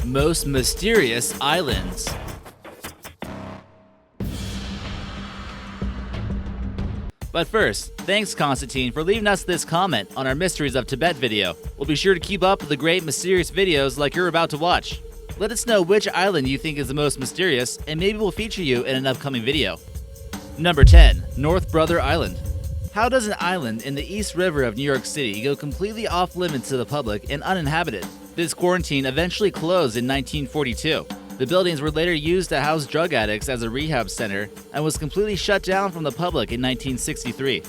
Most mysterious islands. But first, thanks Constantine for leaving us this comment on our Mysteries of Tibet video. We'll be sure to keep up with the great mysterious videos like you're about to watch. Let us know which island you think is the most mysterious, and maybe we'll feature you in an upcoming video. Number 10. North Brother Island. How does an island in the East River of New York City go completely off limits to the public and uninhabited? This quarantine eventually closed in 1942. The buildings were later used to house drug addicts as a rehab center and was completely shut down from the public in 1963.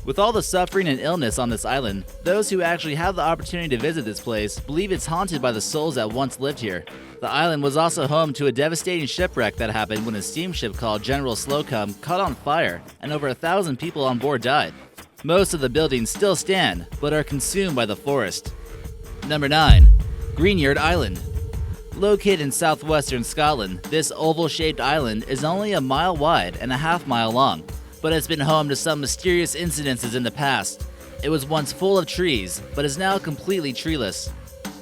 With all the suffering and illness on this island, those who actually have the opportunity to visit this place believe it's haunted by the souls that once lived here. The island was also home to a devastating shipwreck that happened when a steamship called General Slocum caught on fire and over 1,000 people on board died. Most of the buildings still stand, but are consumed by the forest. Number 9. Greenyard Island. Located in southwestern Scotland, this oval-shaped island is only a mile wide and a half-mile long, but has been home to some mysterious incidences in the past. It was once full of trees, but is now completely treeless.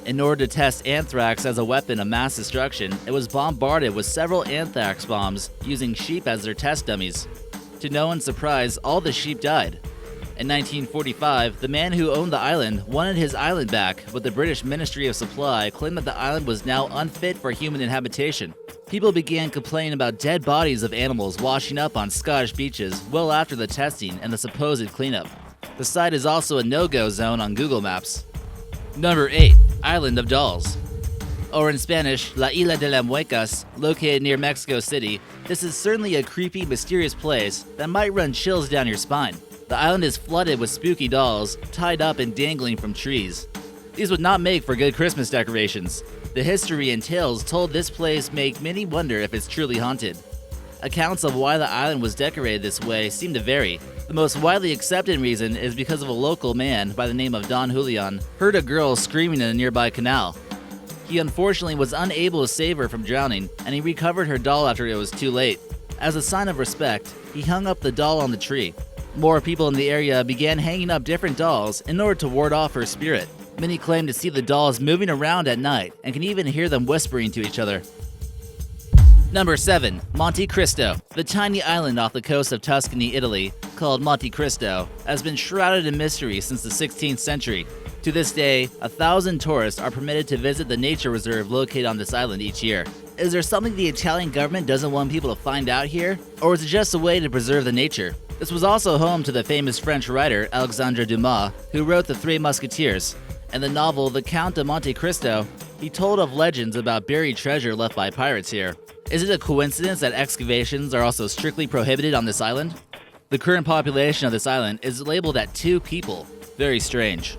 In order to test anthrax as a weapon of mass destruction, it was bombarded with several anthrax bombs using sheep as their test dummies. To no one's surprise, all the sheep died. In 1945, the man who owned the island wanted his island back, but the British Ministry of Supply claimed that the island was now unfit for human inhabitation. People began complaining about dead bodies of animals washing up on Scottish beaches well after the testing and the supposed cleanup. The site is also a no-go zone on Google Maps. Number 8. Island of Dolls. Or in Spanish, La Isla de las Muecas, located near Mexico City, this is certainly a creepy, mysterious place that might run chills down your spine. The island is flooded with spooky dolls, tied up and dangling from trees. These would not make for good Christmas decorations. The history and tales told this place make many wonder if it's truly haunted. Accounts of why the island was decorated this way seem to vary. The most widely accepted reason is because of a local man by the name of Don Julian heard a girl screaming in a nearby canal. He unfortunately was unable to save her from drowning, and he recovered her doll after it was too late. As a sign of respect, he hung up the doll on the tree. More people in the area began hanging up different dolls in order to ward off her spirit. Many claim to see the dolls moving around at night and can even hear them whispering to each other. Number 7. Monte Cristo. The tiny island off the coast of Tuscany, Italy, called Monte Cristo, has been shrouded in mystery since the 16th century. To this day, 1,000 tourists are permitted to visit the nature reserve located on this island each year. Is there something the Italian government doesn't want people to find out here? Or is it just a way to preserve the nature? This was also home to the famous French writer Alexandre Dumas, who wrote The Three Musketeers. In the novel The Count of Monte Cristo, he told of legends about buried treasure left by pirates here. Is it a coincidence that excavations are also strictly prohibited on this island? The current population of this island is labeled at 2 people. Very strange.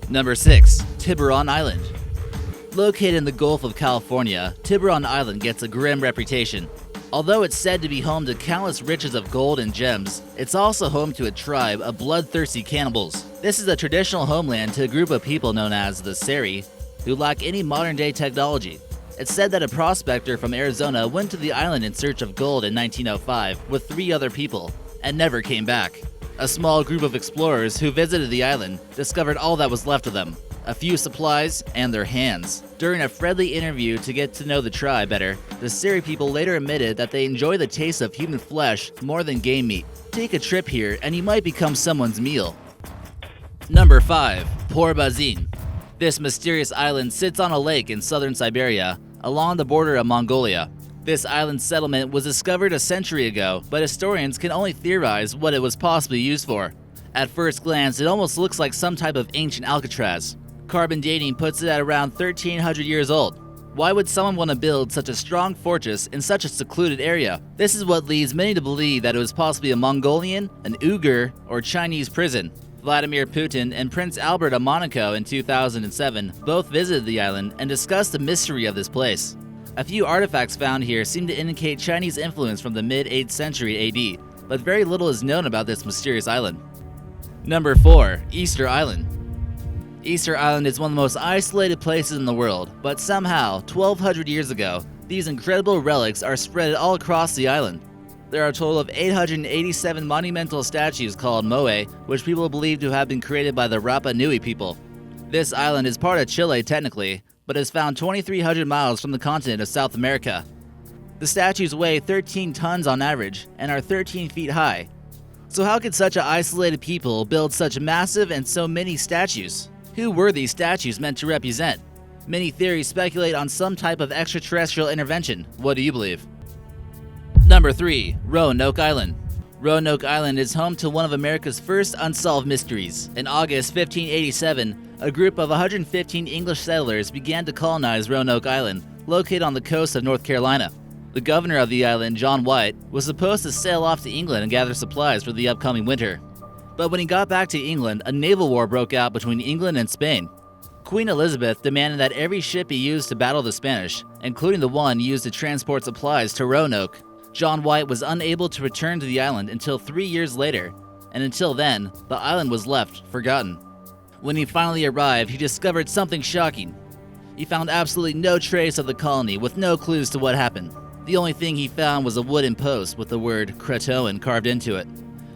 Number 6. Tiburon Island. Located in the Gulf of California, Tiburon Island gets a grim reputation. Although it's said to be home to countless riches of gold and gems, it's also home to a tribe of bloodthirsty cannibals. This is a traditional homeland to a group of people known as the Seri, who lack any modern-day technology. It's said that a prospector from Arizona went to the island in search of gold in 1905 with 3 other people, and never came back. A small group of explorers who visited the island discovered all that was left of them: a few supplies, and their hands. During a friendly interview to get to know the tribe better, the Seri people later admitted that they enjoy the taste of human flesh more than game meat. Take a trip here and you might become someone's meal. Number 5. Port Bazin. This mysterious island sits on a lake in southern Siberia, along the border of Mongolia. This island settlement was discovered a century ago, but historians can only theorize what it was possibly used for. At first glance, it almost looks like some type of ancient Alcatraz. Carbon dating puts it at around 1,300 years old. Why would someone want to build such a strong fortress in such a secluded area? This is what leads many to believe that it was possibly a Mongolian, an Uyghur, or Chinese prison. Vladimir Putin and Prince Albert of Monaco in 2007 both visited the island and discussed the mystery of this place. A few artifacts found here seem to indicate Chinese influence from the mid-8th century AD, but very little is known about this mysterious island. Number 4. Easter Island. Easter Island is one of the most isolated places in the world, but somehow, 1,200 years ago, these incredible relics are spread all across the island. There are a total of 887 monumental statues called moai, which people believe to have been created by the Rapa Nui people. This island is part of Chile technically, but is found 2,300 miles from the continent of South America. The statues weigh 13 tons on average and are 13 feet high. So how could such an isolated people build such massive and so many statues? Who were these statues meant to represent? Many theories speculate on some type of extraterrestrial intervention. What do you believe? Number 3. Roanoke Island. Roanoke Island is home to one of America's first unsolved mysteries. In August 1587, a group of 115 English settlers began to colonize Roanoke Island, located on the coast of North Carolina. The governor of the island, John White, was supposed to sail off to England and gather supplies for the upcoming winter. But when he got back to England, a naval war broke out between England and Spain. Queen Elizabeth demanded that every ship be used to battle the Spanish, including the one used to transport supplies to Roanoke. John White was unable to return to the island until 3 years later, and until then, the island was left forgotten. When he finally arrived, he discovered something shocking. He found absolutely no trace of the colony, with no clues to what happened. The only thing he found was a wooden post with the word Croatoan carved into it.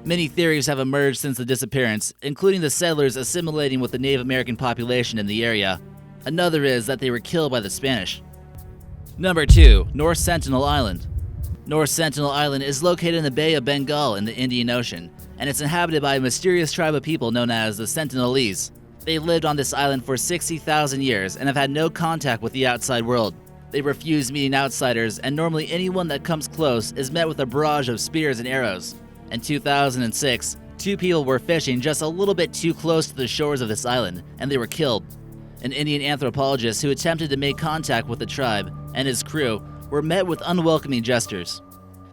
Many theories have emerged since the disappearance, including the settlers assimilating with the Native American population in the area. Another is that they were killed by the Spanish. Number 2. North Sentinel Island. North Sentinel Island is located in the Bay of Bengal in the Indian Ocean, and it's inhabited by a mysterious tribe of people known as the Sentinelese. They lived on this island for 60,000 years and have had no contact with the outside world. They refuse meeting outsiders, and normally anyone that comes close is met with a barrage of spears and arrows. In 2006, 2 people were fishing just a little bit too close to the shores of this island, and they were killed. An Indian anthropologist who attempted to make contact with the tribe and his crew were met with unwelcoming gestures.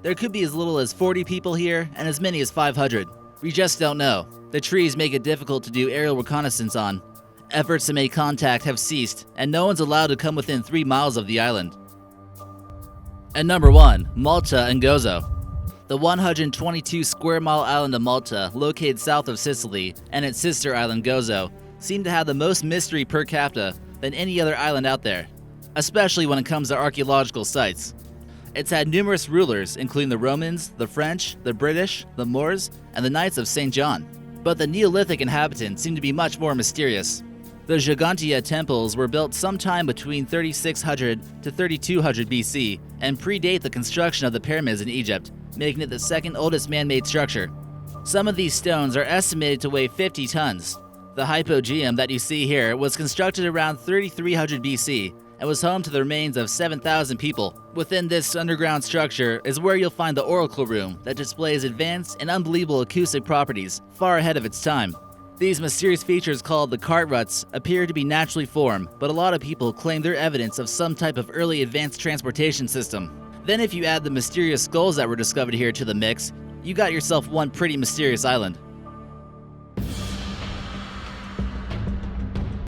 There could be as little as 40 people here and as many as 500. We just don't know. The trees make it difficult to do aerial reconnaissance on. Efforts to make contact have ceased, and no one's allowed to come within 3 miles of the island. And number 1, Malta and Gozo. The 122 square mile island of Malta, located south of Sicily, and its sister island Gozo, seem to have the most mystery per capita than any other island out there, especially when it comes to archaeological sites. It's had numerous rulers, including the Romans, the French, the British, the Moors, and the Knights of St. John. But the Neolithic inhabitants seem to be much more mysterious. The Gigantia temples were built sometime between 3600 to 3200 BC and predate the construction of the pyramids in Egypt, making it the second oldest man-made structure. Some of these stones are estimated to weigh 50 tons. The hypogeum that you see here was constructed around 3300 BC and was home to the remains of 7,000 people. Within this underground structure is where you'll find the Oracle Room that displays advanced and unbelievable acoustic properties far ahead of its time. These mysterious features called the Cartruts appear to be naturally formed, but a lot of people claim they're evidence of some type of early advanced transportation system. Then if you add the mysterious skulls that were discovered here to the mix, you got yourself one pretty mysterious island.